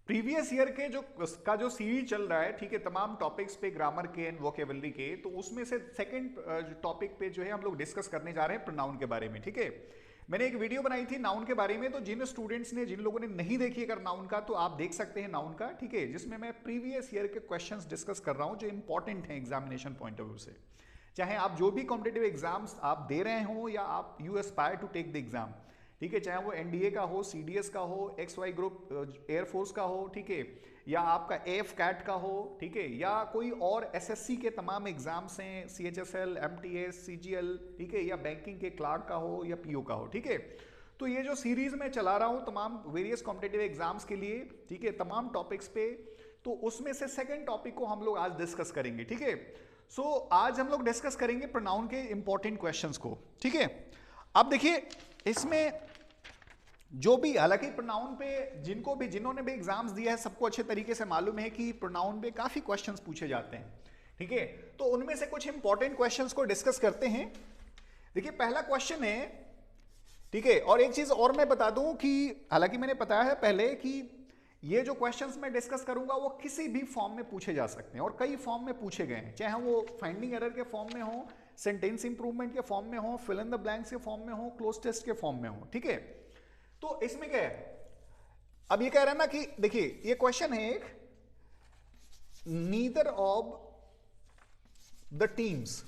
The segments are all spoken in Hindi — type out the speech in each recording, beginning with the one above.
प्रीवियस ईयर के जो सीरीज चल रहा है, ठीक है, तमाम टॉपिक्स पे ग्रामर के एंड वोकेबलरी के, तो उसमें से सेकंड टॉपिक पे जो है हम लोग डिस्कस करने जा रहे हैं प्रोनाउन के बारे में। ठीक है, मैंने एक वीडियो बनाई थी नाउन के बारे में, तो जिन स्टूडेंट्स ने, जिन लोगों ने नहीं देखी अगर नाउन का, तो आप देख सकते हैं नाउन का, ठीक है, जिसमें मैं प्रीवियस ईयर के क्वेश्चंस डिस्कस कर रहा हूं जो इंपॉर्टेंट हैं एग्जामिनेशन पॉइंट ऑफ व्यू से। चाहे आप जो भी कॉम्पिटिटिव एग्जाम्स आप दे रहे हो या आप you aspire to take the exam, ठीक है, चाहे वो एनडीए का हो, सीडीएस का हो, XY ग्रुप एयरफोर्स का हो, ठीक है, या आपका AF कैट का हो, ठीक है, या कोई और SSC के तमाम एग्जाम्स हैं, CHSL, MTS, CGL, ठीक है, या बैंकिंग के क्लार्क का हो या PO का हो, ठीक है। तो ये जो सीरीज मैं चला रहा हूं तमाम वेरियस कॉम्पिटिटिव एग्जाम्स के लिए, ठीक है, तमाम टॉपिक्स पे, तो उसमें से सेकेंड टॉपिक को हम लोग आज डिस्कस करेंगे। ठीक है, सो आज हम लोग डिस्कस करेंगे प्रोनाउन के इंपॉर्टेंट क्वेश्चंस को। ठीक है, अब देखिए इसमें जो भी, हालांकि प्रोनाउन पे जिन्होंने भी एग्जाम्स दिया है सबको अच्छे तरीके से मालूम है कि प्रोनाउन पे काफी क्वेश्चंस पूछे जाते हैं। ठीक है, तो उनमें से कुछ इंपॉर्टेंट क्वेश्चंस को डिस्कस करते हैं। देखिए पहला क्वेश्चन है, ठीक है, और एक चीज और मैं बता दूं कि हालांकि मैंने बताया है पहले कि ये जो क्वेश्चंस मैं डिस्कस करूंगा वो किसी भी फॉर्म में पूछे जा सकते हैं और कई फॉर्म में पूछे गए हैं, चाहे वो फाइंडिंग एरर के फॉर्म में हो, सेंटेंस इंप्रूवमेंट के फॉर्म में हो, फिल इन द ब्लैंक्स के फॉर्म में हो, क्लोज टेस्ट के फॉर्म में हो। ठीक है, तो इसमें क्या है, अब ये कह रहा है ना कि देखिए ये क्वेश्चन है एक, neither of the teams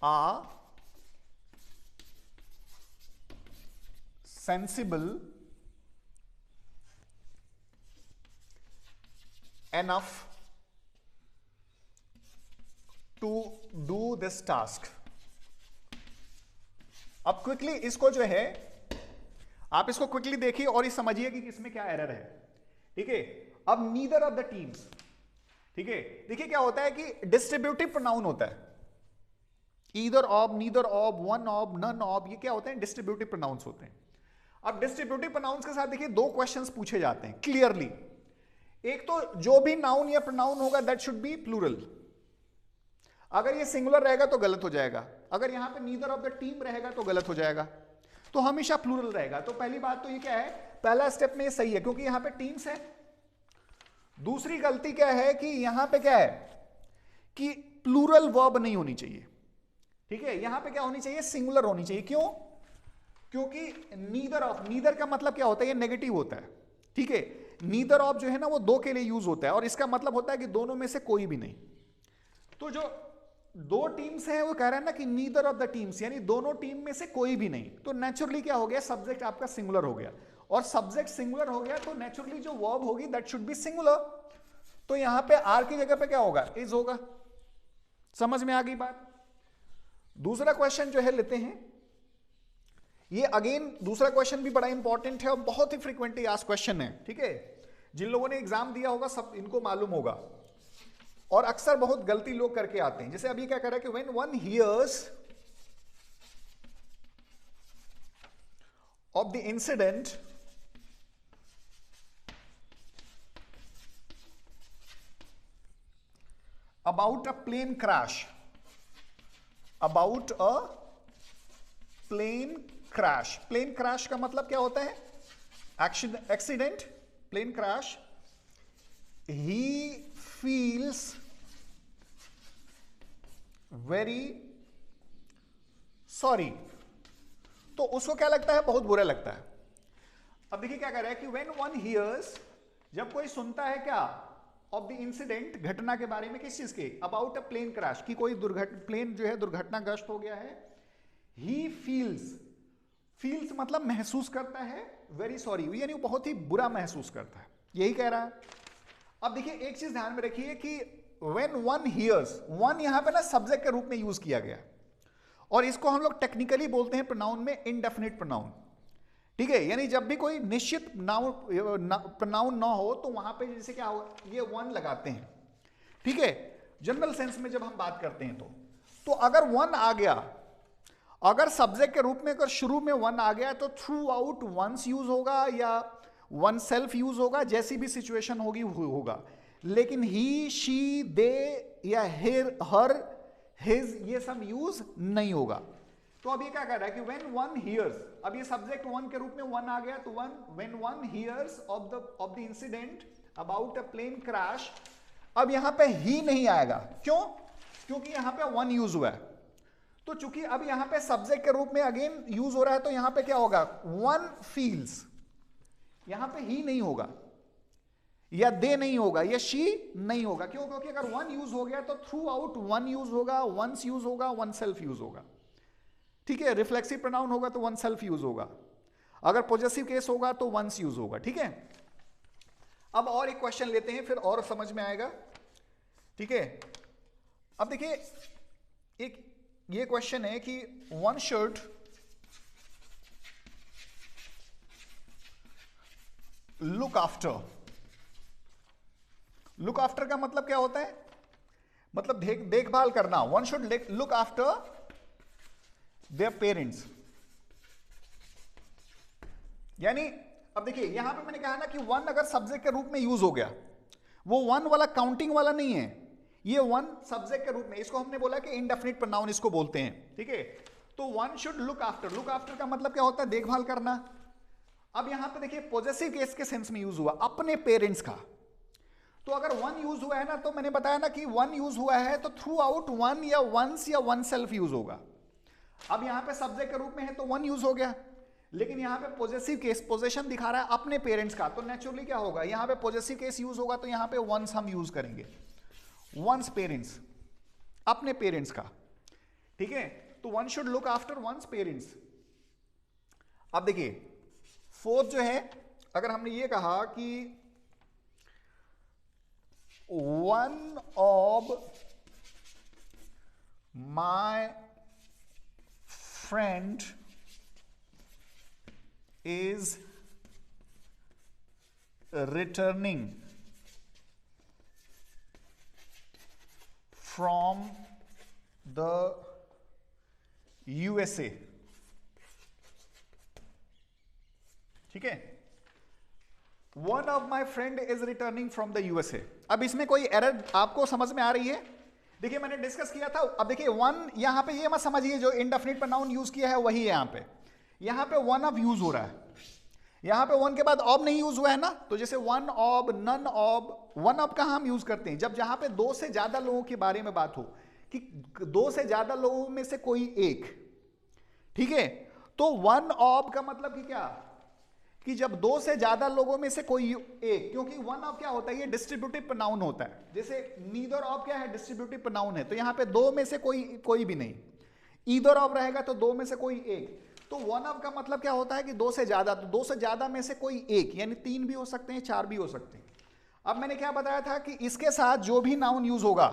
are sensible enough to do this task। अब क्विकली इसको जो है आप इसको क्विकली देखिए और ये समझिए कि इसमें क्या एरर है। ठीक है, अब नीदर ऑफ द टीम्स, ठीक है, देखिए क्या होता है कि डिस्ट्रीब्यूटिव प्रोनाउन होता है, either of, neither of, one of, none of, ये क्या होते हैं, डिस्ट्रीब्यूटिव प्रोनाउंस होते हैं। अब डिस्ट्रीब्यूटिव प्रोनाउंस के साथ देखिए दो क्वेश्चंस पूछे जाते हैं क्लियरली। एक तो जो भी नाउन या प्रोनाउन होगा दैट शुड बी प्लूरल, अगर ये सिंगुलर रहेगा तो गलत हो जाएगा, अगर यहां पे नीदर ऑफ द टीम रहेगा तो गलत हो जाएगा, तो हमेशा प्लूरल रहेगा। तो पहली बात तो ये क्या है, पहला स्टेप में ये सही है क्योंकि यहां पे टीम्स है। दूसरी गलती क्या है कि यहां पे क्या है कि प्लूरल वर्ब नहीं होनी चाहिए। ठीक है, यहां पे क्या होनी चाहिए, सिंगुलर होनी चाहिए। क्यों? क्योंकि नीदर ऑफ, नीदर का मतलब क्या होता है, ये नेगेटिव होता है। ठीक है, नीदर ऑफ जो है ना वो दो के लिए यूज होता है और इसका मतलब होता है कि दोनों में से कोई भी नहीं। तो जो दो टीम्स है वो कह रहा है ना कि नीदर ऑफ द टीम्स, यानी दोनों टीम में से कोई भी नहीं, तो नेचुरली क्या हो गया, सब्जेक्ट आपका सिंगुलर हो गया, और सब्जेक्ट सिंगुलर हो गया तो नेचुरली जो वर्ब होगी दैट शुड बी सिंगुलर। तो यहां पे आर की जगह पे क्या होगा, इज होगा। समझ में आ गई बात। दूसरा क्वेश्चन जो है लेते हैं, ये अगेन दूसरा क्वेश्चन भी बड़ा इंपॉर्टेंट है और बहुत ही फ्रीक्वेंटली आस्क्ड क्वेश्चन है। ठीक है, जिन लोगों ने एग्जाम दिया होगा सब इनको मालूम होगा और अक्सर बहुत गलती लोग करके आते हैं। जैसे अभी क्या कर रहा है कि when one hears of the incident about a plane crash, about a plane crash, plane crash का मतलब क्या होता है, accident, plane crash, he feels very sorry, तो उसको क्या लगता है, बहुत बुरा लगता है। अब देखिए क्या कह रहा है कि व्हेन वन हियर्स, जब कोई सुनता है क्या, ऑफ द इंसिडेंट, घटना के बारे में, किस चीज के, अबाउट अ प्लेन क्रैश, की कोई प्लेन जो है दुर्घटनाग्रस्त हो गया है, ही फील्स, फील्स मतलब महसूस करता है, वेरी सॉरी यानी बहुत ही बुरा महसूस करता है, यही कह रहा है। अब देखिए एक चीज ध्यान में रखिए कि व्हेन वन हियर्स, वन यहां पे ना सब्जेक्ट के रूप में यूज किया गया और इसको हम लोग टेक्निकली बोलते हैं प्रोनाउन में इनडेफिनिट प्रोनाउन। ठीक है, यानी जब भी कोई निश्चित प्रोनाउन ना हो तो वहां पे जैसे क्या हो, ये वन लगाते हैं। ठीक है, जनरल सेंस में जब हम बात करते हैं तो अगर वन आ गया, अगर सब्जेक्ट के रूप में अगर शुरू में वन आ गया तो थ्रू आउट वंस यूज होगा या वन सेल्फ यूज होगा, जैसी भी सिचुएशन होगी होगा। लेकिन ही, शी, दे या हिर, हर, हिज, ये सब यूज नहीं होगा। तो अब ये क्या कह रहा है कि व्हेन वन हियर्स, अब ये सब्जेक्ट वन के रूप में वन आ गया, तो when one hears of the incident about a plane crash, अब यहां पे ही नहीं आएगा, क्यों? क्योंकि यहां पे वन यूज हुआ है। तो चूंकि अब यहां पे सब्जेक्ट के रूप में अगेन यूज हो रहा है, तो यहां पे क्या होगा? वन फील्स, यहां पे ही नहीं होगा, या दे नहीं होगा, या शी नहीं होगा। क्यों? क्योंकि अगर वन यूज हो गया तो थ्रू आउट वन यूज होगा, वंस यूज होगा, वन सेल्फ यूज होगा, ठीक है। रिफ्लेक्सिव प्रोनाउन होगा तो वन सेल्फ यूज होगा, अगर पॉजेसिव केस होगा तो वंस यूज होगा, ठीक है। अब और एक क्वेश्चन लेते हैं, फिर और समझ में आएगा, ठीक है। अब देखिए, एक ये क्वेश्चन है कि one should look after. Look after का मतलब क्या होता है? मतलब देखभाल करना। One should look after their parents, यानी अब देखिए यहां पे मैंने कहा ना कि वन अगर सब्जेक्ट के रूप में यूज हो गया, वो वन वाला काउंटिंग वाला नहीं है, ये वन सब्जेक्ट के रूप में, इसको हमने बोला कि इंडेफिनिट प्रोनाउन इसको बोलते हैं, ठीक है। तो one should look after, look after का मतलब क्या होता है? देखभाल करना। अब यहां पे देखिए पॉजेसिव केस के सेंस में यूज हुआ, अपने पेरेंट्स का। तो अगर वन यूज हुआ है ना, तो मैंने बताया ना कि वन यूज हुआ है तो थ्रू आउट वन या वंस या वन सेल्फ यूज होगा। अब यहां पे सब्जेक्ट के रूप में है तो वन यूज हो गया, लेकिन यहां पे पॉजेसिव केस, पोजेशन दिखा रहा है अपने पेरेंट्स का, तो नेचुरली क्या होगा? यहां पे पॉजेसिव केस यूज होगा तो यहां पे वंस हम यूज करेंगे, वंस पेरेंट्स, अपने पेरेंट्स का, ठीक है। तो one should look after one's parents. अब देखिए फोर्थ जो है, अगर हमने ये कहा कि one of my friend is returning from the USA, ठीक है। One of my friend is returning from the USA. अब इसमें कोई एरर आपको समझ में आ रही है? देखिए मैंने डिस्कस किया था। अब देखिए वन, यहां पे ये मत समझिए जो इंडेफिनिट प्रोनाउन यूज किया है वही है यहां पे वन ऑफ यूज हो रहा है, यहां पे वन के बाद ऑब नहीं यूज हुआ है ना। तो जैसे वन ऑब, नन ऑब, वन ऑब का हम यूज करते हैं जब जहां पे दो से ज्यादा लोगों के बारे में बात हो, कि दो से ज्यादा लोगों में से कोई एक, ठीक है। तो वन ऑब का मतलब कि क्या? कि जब दो से ज्यादा लोगों में से कोई एक, क्योंकि वन ऑफ क्या होता है? ये डिस्ट्रीब्यूटिव प्रोनाउन होता है। जैसे नीदर ऑफ क्या है? डिस्ट्रीब्यूटिव प्रोनाउन है, तो यहां पे दो में से कोई भी नहीं। ईदर ऑफ रहेगा तो दो में से कोई एक। तो वन ऑफ का मतलब क्या होता है? कि दो से ज्यादा, तो दो से ज्यादा में से कोई एक, यानी तीन भी हो सकते हैं, चार भी हो सकते हैं। अब मैंने क्या बताया था कि इसके साथ जो भी नाउन यूज होगा,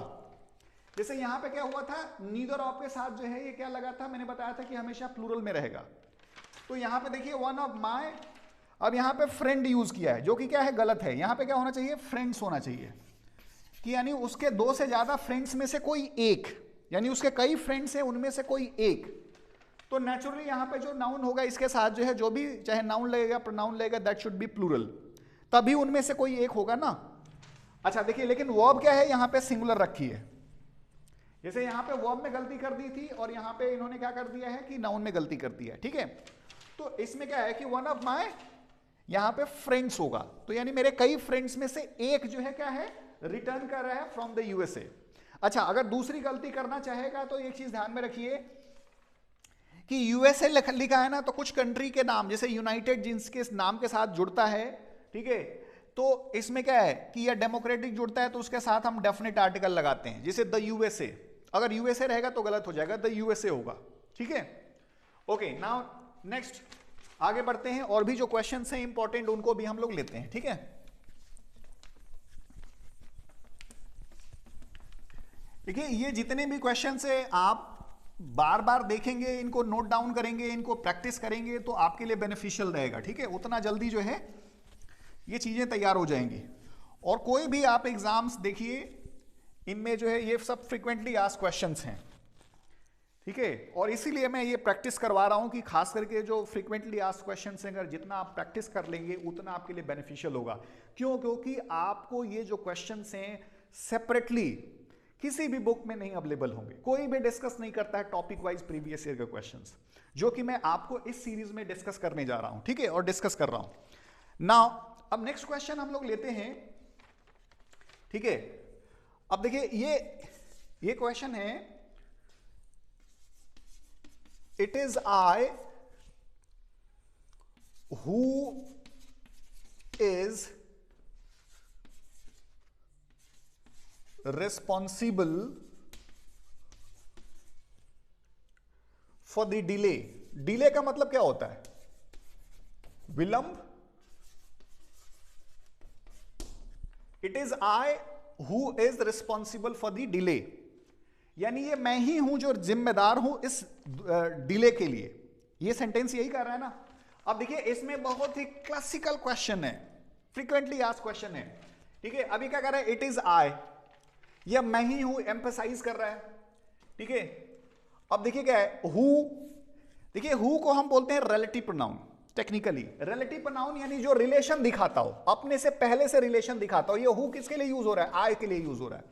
जैसे यहां पे क्या हुआ था, नीदर ऑफ के साथ जो है ये क्या लगा था, मैंने बताया था कि हमेशा प्लूरल में रहेगा। तो यहां पे देखिए वन ऑफ माय, अब यहां पे फ्रेंड यूज किया है, जो कि क्या है? गलत है। यहां पे क्या होना चाहिए? फ्रेंड्स होना चाहिए, कि यानी उसके दो से ज्यादा फ्रेंड्स में से कोई एक, यानी उसके कई फ्रेंड्स हैं उनमें से कोई एक। तो नेचुरली यहां पे जो नाउन होगा इसके साथ जो है, जो भी चाहे नाउन लगेगा, प्रोनाउन लगेगा, दैट शुड बी प्लूरल, तभी उनमें से कोई एक होगा ना। अच्छा देखिए, लेकिन वर्ब क्या है? यहां पे सिंगुलर रखी है। जैसे यहां पे वर्ब में गलती कर दी थी और यहां पे इन्होंने क्या कर दिया है कि नाउन में गलती कर दी है, ठीक है। तो इसमें क्या है कि वन ऑफ माय, यहां पे फ्रेंड्स होगा, तो यानी मेरे कई फ्रेंड्स में से एक जो है क्या है? रिटर्न कर रहा है फ्रॉम द यूएसए। अच्छा, अगर दूसरी गलती करना चाहेगा तो एक चीज ध्यान में रखिए कि यूएसए लिखा है ना, तो कुछ कंट्री के नाम जैसे यूनाइटेड जिनके नाम के साथ जुड़ता है, ठीक है। तो इसमें क्या है कि या डेमोक्रेटिक जुड़ता है तो उसके साथ हम डेफिनेट आर्टिकल लगाते हैं, जैसे द यूएसए। अगर यूएसए रहेगा तो गलत हो जाएगा, द यूएसए होगा, ठीक है। ओके, नाउ नेक्स्ट आगे बढ़ते हैं, और भी जो क्वेश्चंस हैं इंपॉर्टेंट उनको भी हम लोग लेते हैं, ठीक है। देखिए ये जितने भी क्वेश्चंस है आप बार बार देखेंगे, इनको नोट डाउन करेंगे, इनको प्रैक्टिस करेंगे तो आपके लिए बेनिफिशियल रहेगा, ठीक है। उतना जल्दी जो है ये चीजें तैयार हो जाएंगी। और कोई भी आप एग्जाम्स देखिए, इनमें जो है ये सब फ्रीक्वेंटली आस्क्ड क्वेश्चंस हैं, ठीक है। और इसीलिए मैं ये प्रैक्टिस करवा रहा हूं कि खास करके जो फ्रीक्वेंटली आस्क्ड क्वेश्चंस हैं, अगर जितना आप प्रैक्टिस कर लेंगे उतना आपके लिए बेनिफिशियल होगा। क्यों? क्योंकि आपको ये जो क्वेश्चंस हैं सेपरेटली किसी भी बुक में नहीं अवेलेबल होंगे। कोई भी डिस्कस नहीं करता है टॉपिक वाइज प्रीवियस ईयर के क्वेश्चंस, जो कि मैं आपको इस सीरीज में डिस्कस करने जा रहा हूं, ठीक है, और डिस्कस कर रहा हूं नाउ। अब नेक्स्ट क्वेश्चन हम लोग लेते हैं, ठीक है। अब देखिए ये क्वेश्चन है, it is I who is responsible for the delay। Delay का मतलब क्या होता है? विलंब। It is I who is responsible for the delay, यानी ये मैं ही हूं जो जिम्मेदार हूं इस डिले के लिए। ये सेंटेंस यही कर रहा है ना। अब देखिए इसमें बहुत ही क्लासिकल क्वेश्चन है, फ्रीक्वेंटली आस्क्ड क्वेश्चन है, ठीक है। अभी क्या कर रहा है? इट इज आई, यह मैं ही हूं एम्फसाइज कर रहा है, ठीक है। अब देखिए क्या है, हु। देखिए हु को हम बोलते हैं relative pronoun. Technically relative pronoun यानी जो रिलेशन दिखाता हो, अपने से पहले से रिलेशन दिखाता हो। ये हु किसके लिए यूज हो रहा है? आई के लिए यूज हो रहा है।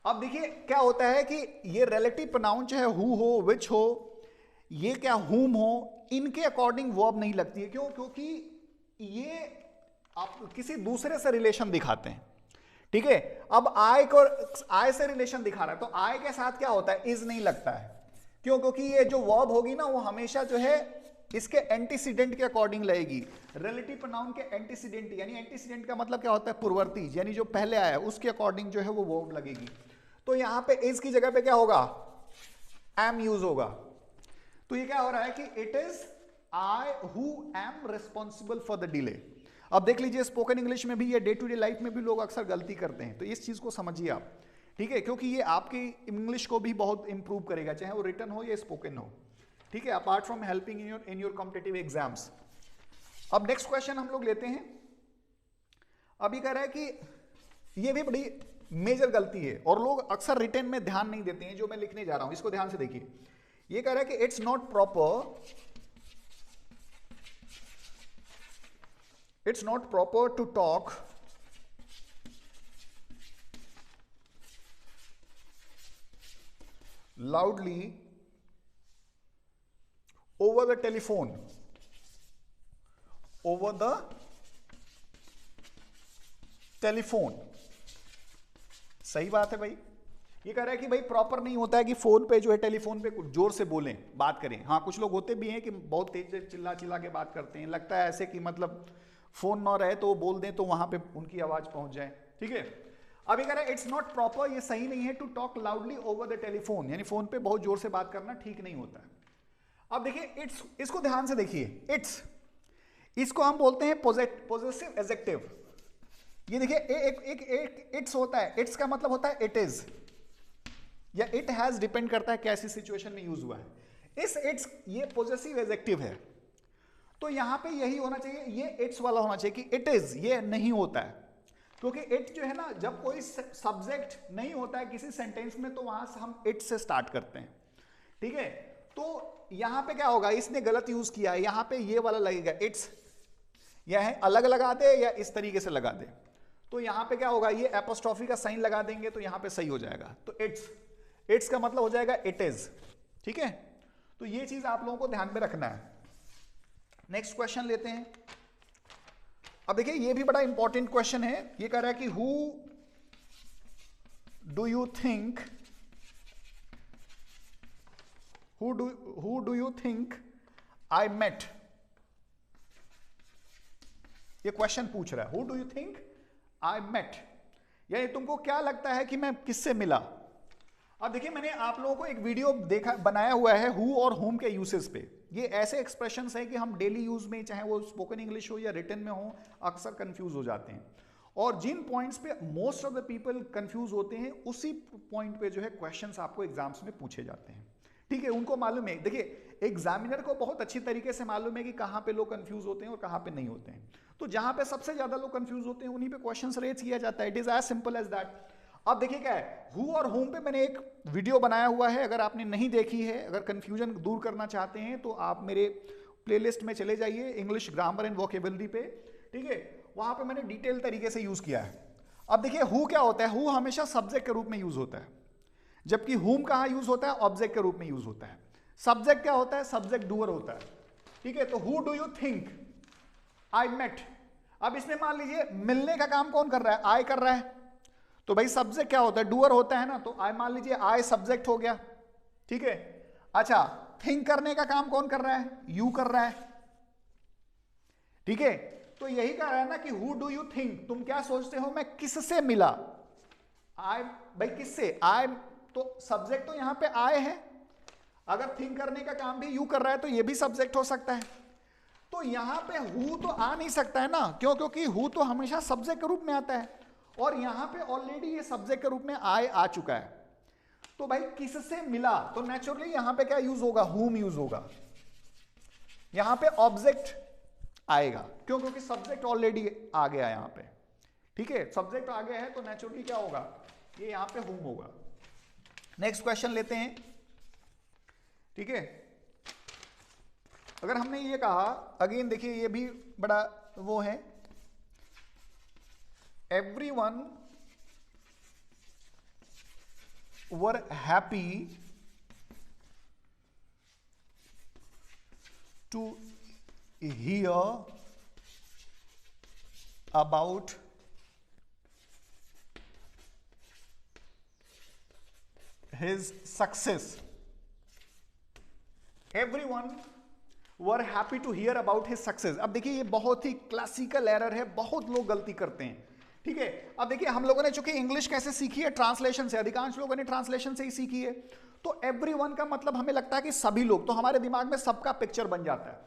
अब देखिए क्या होता है कि ये रिलेटिव प्रोनाउन चाहे हु हो, विच हो, ये क्या हुम हो, इनके अकॉर्डिंग वर्ब नहीं लगती है। क्यों? क्योंकि ये आप किसी दूसरे से रिलेशन दिखाते हैं, ठीक है। अब आई से रिलेशन दिखा रहा है, तो आई के साथ क्या होता है? इज नहीं लगता है। क्यों? क्योंकि ये जो वर्ब होगी ना, वो हमेशा जो है इसके एंटीसीडेंट के अकॉर्डिंग लगेगी। रिलेटिव प्रोनाउन के एंटीसीडेंट, यानी एंटीसीडेंट का मतलब क्या होता है? पूर्ववर्ती, यानी जो पहले आया उसके अकॉर्डिंग जो है वो वर्ब लगेगी। तो यहां पे इज की जगह पे क्या होगा? एम यूज होगा। तो ये क्या हो रहा है कि it is I who am responsible for the delay. अब देख लीजिए स्पोकन इंग्लिश में भी, ये डे टू डे लाइफ में भी लोग अक्सर गलती करते हैं, तो इस चीज को समझिए आप, ठीक है, क्योंकि ये आपकी इंग्लिश को भी बहुत इंप्रूव करेगा, चाहे वो रिटन हो या स्पोकन हो, ठीक है, apart from helping in your competitive exams. अब नेक्स्ट क्वेश्चन हम लोग लेते हैं। अभी कह रहा है कि ये भी बड़ी मेजर गलती है और लोग अक्सर रिटन में ध्यान नहीं देते हैं, जो मैं लिखने जा रहा हूं इसको ध्यान से देखिए। ये कह रहा है कि it's not proper to talk loudly over the telephone, सही बात है भाई। ये कह रहा है कि भाई प्रॉपर नहीं होता है कि फोन पे जो है, टेलीफोन पे जोर से बोलें, बात करें। हाँ, कुछ लोग होते भी हैं कि बहुत तेज चिल्ला चिल्ला के बात करते हैं, लगता है ऐसे कि मतलब फोन ना रहे तो बोल दें तो वहां पे उनकी आवाज पहुंच जाए, ठीक है। अभी कह रहा है इट्स नॉट प्रॉपर, ये सही नहीं है, to talk loudly over the telephone, यानी फोन पे बहुत जोर से बात करना ठीक नहीं होता है। अब देखिए इट्स, इसको ध्यान से देखिए, इट्स, इसको हम बोलते हैं पॉजिटिव एडजेक्टिव। ये देखिए एक इट्स होता है, इट्स का मतलब होता है इट इज या इट हैज, डिपेंड करता है कैसी सिचुएशन में यूज हुआ है। इस इट्स ये पॉजिटिव एडजेक्टिव है, तो यहां पे यही होना चाहिए, ये इट्स वाला होना चाहिए कि इट इज, ये नहीं होता है, क्योंकि इट जो है ना, जब कोई सब्जेक्ट नहीं होता है किसी सेंटेंस में तो वहां से हम इट से स्टार्ट करते हैं, ठीक है। तो यहां पे क्या होगा? इसने गलत यूज किया है, यहां पे ये वाला लगेगा इट्स, यह अलग लगा दे या इस तरीके से लगा दे, तो यहां पे क्या होगा? ये एपोस्ट्रोफी का साइन लगा देंगे तो यहां पे सही हो जाएगा। तो इट्स का मतलब हो जाएगा इट इज, ठीक है। तो ये चीज आप लोगों को ध्यान में रखना है। नेक्स्ट क्वेश्चन लेते हैं। अब देखिए ये भी बड़ा इंपॉर्टेंट क्वेश्चन है। ये कह रहा है कि who do you think I met. ये क्वेश्चन पूछ रहा है, who do you think I met, यानी तुमको क्या लगता है कि मैं किससे मिला। अब देखिए मैंने आप लोगों को एक वीडियो बनाया हुआ है हु और हुम के यूसेज पे। ये ऐसे एक्सप्रेशंस हैं कि हम डेली यूज में, चाहे वो स्पोकन इंग्लिश हो या रिटन में हो, अक्सर कंफ्यूज हो जाते हैं। और जिन पॉइंट्स पे most of the people confuse होते हैं, उसी पॉइंट पे जो है क्वेश्चंस आपको एग्जाम्स में पूछे जाते हैं, ठीक है। उनको मालूम है, देखिए एग्जामिनर को बहुत अच्छी तरीके से मालूम है कि कहाँ पे लोग कंफ्यूज होते हैं और कहाँ पे नहीं होते हैं। तो जहां पे सबसे ज्यादा लोग कंफ्यूज होते हैं उन्हीं पे क्वेश्चंस रेज किया जाता है। It is as simple as that. अब देखिए क्या है, हु और हुम पे मैंने एक वीडियो बनाया हुआ है, अगर आपने नहीं देखी है, अगर कंफ्यूजन दूर करना चाहते हैं तो आप मेरे प्लेलिस्ट में चले जाइए, इंग्लिश ग्रामर एंड वोकेबलरी पे, ठीक है। वहां पे मैंने डिटेल तरीके से यूज किया है। अब देखिए हु क्या होता है, हु हमेशा सब्जेक्ट के रूप में यूज होता है। जबकि whom कहां यूज होता है? ऑब्जेक्ट के रूप में यूज होता है। सब्जेक्ट क्या होता है? सब्जेक्ट डूअर होता है, ठीक है। तो who do you think I met? अब इसमें मान लीजिए मिलने का काम कौन कर रहा है? I कर रहा है, तो भाई सब्जेक्ट क्या होता है? डूअर होता है ना, तो I मान लीजिए I सब्जेक्ट हो गया, ठीक है। अच्छा, थिंक करने का काम कौन कर रहा है? यू कर रहा है, ठीक है। तो यही कह रहा है ना कि हु डू यू थिंक, तुम क्या सोचते हो मैं किससे मिला? आई, भाई किससे? आई, तो सब्जेक्ट तो यहां पे आए है, अगर थिंक करने का काम भी यू कर रहा है तो ये भी सब्जेक्ट हो सकता है। तो यहां पे हु तो आ नहीं सकता है ना, क्यों? क्योंकि हु तो हमेशा सब्जेक्ट के रूप में आता है, और यहां पे ऑलरेडी ये सब्जेक्ट के रूप में आए आ चुका है। तो भाई किससे मिला, तो नेचुरली यहां पे क्या यूज होगा? हुम यूज होगा। यहां पे ऑब्जेक्ट आएगा, क्यों? क्योंकि सब्जेक्ट ऑलरेडी आ गया यहां पे, ठीक है। सब्जेक्ट आ गया है तो नेचुरली क्या होगा? ये यहां पे हुम होगा। नेक्स्ट क्वेश्चन लेते हैं, ठीक है। अगर हमने ये कहा, अगेन देखिए ये भी बड़ा वो है, everyone were happy to hear about his success. Everyone were happy to hear about his success. अब देखिए ये बहुत ही क्लासिकल एरर है, बहुत लोग गलती करते हैं, ठीक है। अब देखिए हम लोगों ने चूंकि इंग्लिश कैसे सीखी है? ट्रांसलेशन से, अधिकांश लोगों ने ट्रांसलेशन से ही सीखी है। तो एवरीवन का मतलब हमें लगता है कि सभी लोग, तो हमारे दिमाग में सबका पिक्चर बन जाता है।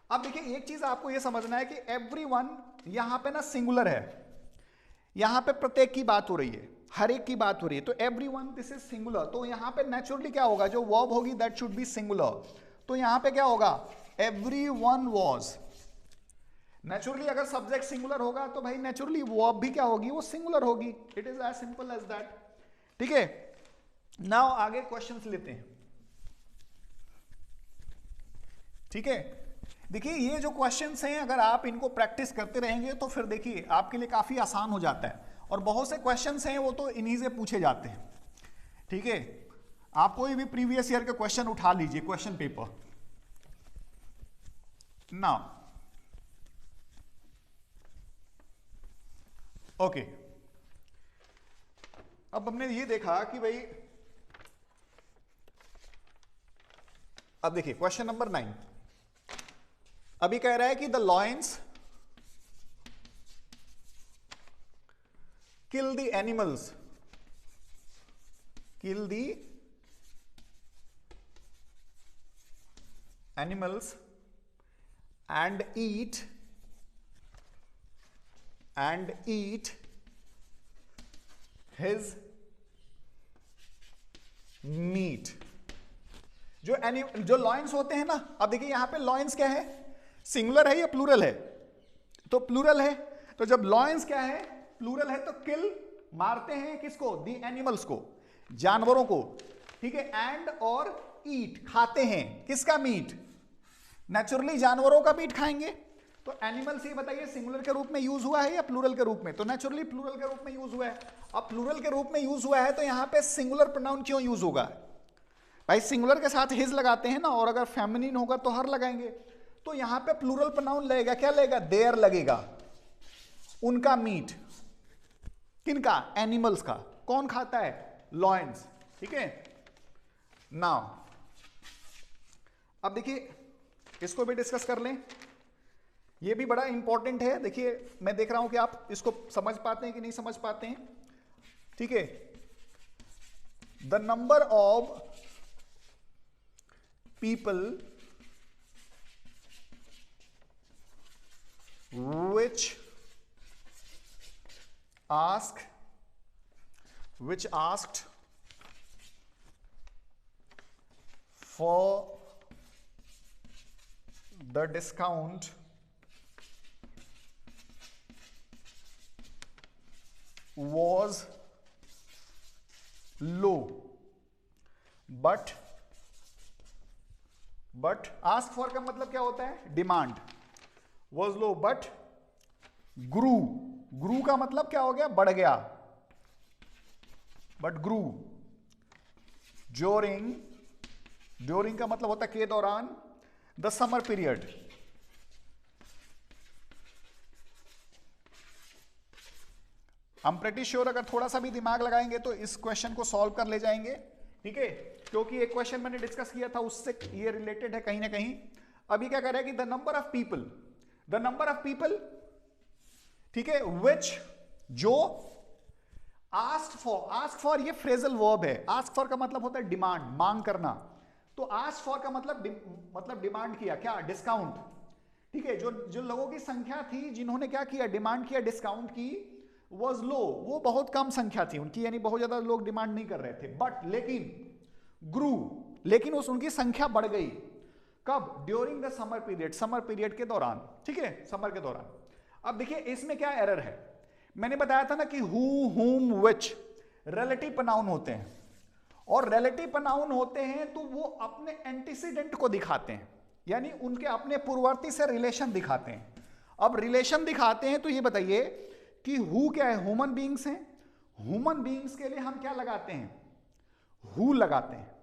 अब देखिए एक चीज आपको यह समझना है कि एवरीवन यहां पे ना सिंगुलर है, यहां पे प्रत्येक की बात हो रही है, हर एक की बात हो रही है, तो एवरीवन दिस इज सिंगुलर। तो यहां पे नेचुरली क्या होगा? जो वर्ब होगी दैट शुड बी सिंगुलर। तो यहां पे क्या होगा? Everyone was. नेचुरली अगर सब्जेक्ट सिंगुलर होगा तो भाई नेचुरली वर्ब भी क्या होगी? वो सिंगुलर होगी। It is as simple as that, ठीक है। नाउ आगे क्वेश्चंस लेते हैं, ठीक है। देखिए ये जो क्वेश्चंस हैं, अगर आप इनको प्रैक्टिस करते रहेंगे तो फिर देखिए आपके लिए काफी आसान हो जाता है। और बहुत से क्वेश्चंस हैं वो तो इन्हीं से पूछे जाते हैं, ठीक है। आप कोई भी प्रीवियस ईयर के क्वेश्चन उठा लीजिए, क्वेश्चन पेपर। नाउ ओके, अब हमने ये देखा कि भाई, अब देखिए क्वेश्चन नंबर 9 अभी कह रहा है कि the lions kill the animals, kill the animals and eat his meat। जो लॉयंस होते हैं ना, अब देखिए यहां पे लॉयंस क्या है? सिंगुलर है या प्लूरल है? तो प्लूरल है। तो जब लॉयंस क्या है? प्लूरल है, तो किल मारते हैं किसको? दी एनिमल्स को, जानवरों को, ठीक है। एंड और ईट खाते हैं, किसका मीट? नेचुरली जानवरों का मीट खाएंगे। तो एनिमल्स ये बताइए सिंगुलर के रूप में यूज हुआ है या प्लूरल के रूप में? तो नेचुरली प्लूरल के रूप में यूज हुआ है। अब प्लूरल के रूप में यूज हुआ है तो यहां पे सिंगुलर प्रोनाउन क्यों यूज होगा? भाई सिंगुलर के साथ हिज लगाते हैं ना, और अगर फेमिनिन होगा तो हर लगाएंगे। तो यहां पे प्लूरल प्रोनाउन लगेगा, क्या लगेगा? देयर लगेगा। उनका मीट, किनका? एनिमल्स का। कौन खाता है? लॉयंस, ठीक है। नाउ अब देखिए इसको भी डिस्कस कर लें, ये भी बड़ा इंपॉर्टेंट है। देखिए मैं देख रहा हूं कि आप इसको समझ पाते हैं कि नहीं समझ पाते हैं, ठीक है। The number of people which asked for the discount was low, but ask for का मतलब क्या होता है? Demand. was low but grew का मतलब क्या हो गया? बढ़ गया, but grew। ड्यूरिंग का मतलब होता है के दौरान, द समर पीरियड, हम प्रेटी श्योर अगर थोड़ा सा भी दिमाग लगाएंगे तो इस क्वेश्चन को सॉल्व कर ले जाएंगे, ठीक है, क्योंकि एक क्वेश्चन मैंने डिस्कस किया था उससे ये रिलेटेड है कहीं ना कहीं। अभी क्या कह रहा है कि द नंबर ऑफ पीपल, ठीक है, विच, जो आस्क फॉर ये फ्रेजल वर्ब है। आस्क फॉर का मतलब होता है डिमांड, मांग करना, तो आस्क फॉर का मतलब डिमांड किया, क्या, डिस्काउंट, ठीक है। जो लोगों की संख्या थी जिन्होंने क्या किया, डिमांड किया डिस्काउंट की, वॉज लो, वो बहुत कम संख्या थी उनकी, यानी बहुत ज्यादा लोग डिमांड नहीं कर रहे थे, बट लेकिन ग्रू, लेकिन उनकी संख्या बढ़ गई, कब, ड्यूरिंग द समर पीरियड के दौरान, ठीक है, समर के दौरान। अब देखिए इसमें क्या एरर है, मैंने बताया था ना कि हु, हुम, विच रिलेटिव प्रोनाउन होते हैं, और रिलेटिव प्रोनाउन होते हैं तो वो अपने एंटीसीडेंट को दिखाते हैं, यानी उनके अपने पूर्ववर्ती से रिलेशन दिखाते हैं। अब रिलेशन दिखाते हैं तो ये बताइए कि हु क्या है, ह्यूमन बीइंग्स हैं, ह्यूमन बीइंग्स के लिए हम क्या लगाते हैं, हु लगाते हैं।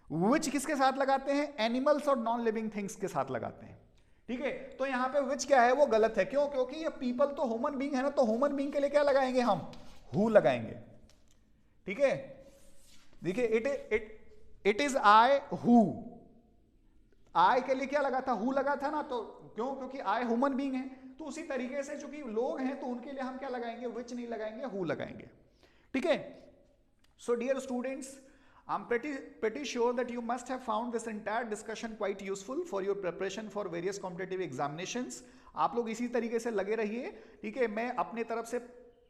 विच किसके साथ लगाते हैं, एनिमल्स और नॉन लिविंग थिंग्स के साथ लगाते हैं, ठीक है। तो यहां पे विच क्या है वो गलत है, क्यों, क्योंकि ये पीपल तो ह्यूमन बीइंग है ना, तो ह्यूमन बीइंग के लिए क्या लगाएंगे हम, हु लगाएंगे, ठीक है। देखिए इट इज आई हु, आई के लिए क्या लगा था, हु लगा था ना, तो क्यों, क्योंकि आई ह्यूमन बीइंग है। तो उसी तरीके से चूंकि लोग हैं तो उनके लिए हम क्या लगाएंगे, विच नहीं लगाएंगे, हु लगाएंगे, ठीक है। So dear students, I'm pretty sure that you must have found this entire discussion quite useful for your preparation for various competitive examinations. आप लोग इसी तरीके से लगे रहिए, ठीक है। मैं अपने तरफ से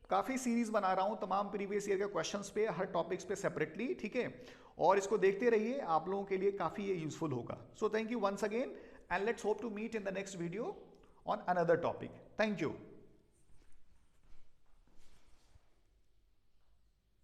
काफ़ी सीरीज बना रहा हूँ तमाम प्रीवियस ईयर के क्वेश्चंस पे, हर टॉपिक्स पे सेपरेटली, ठीक है, और इसको देखते रहिए, आप लोगों के लिए काफ़ी ये यूजफुल होगा। So thank you once again and let's hope to meet in the next video on another topic. Thank you.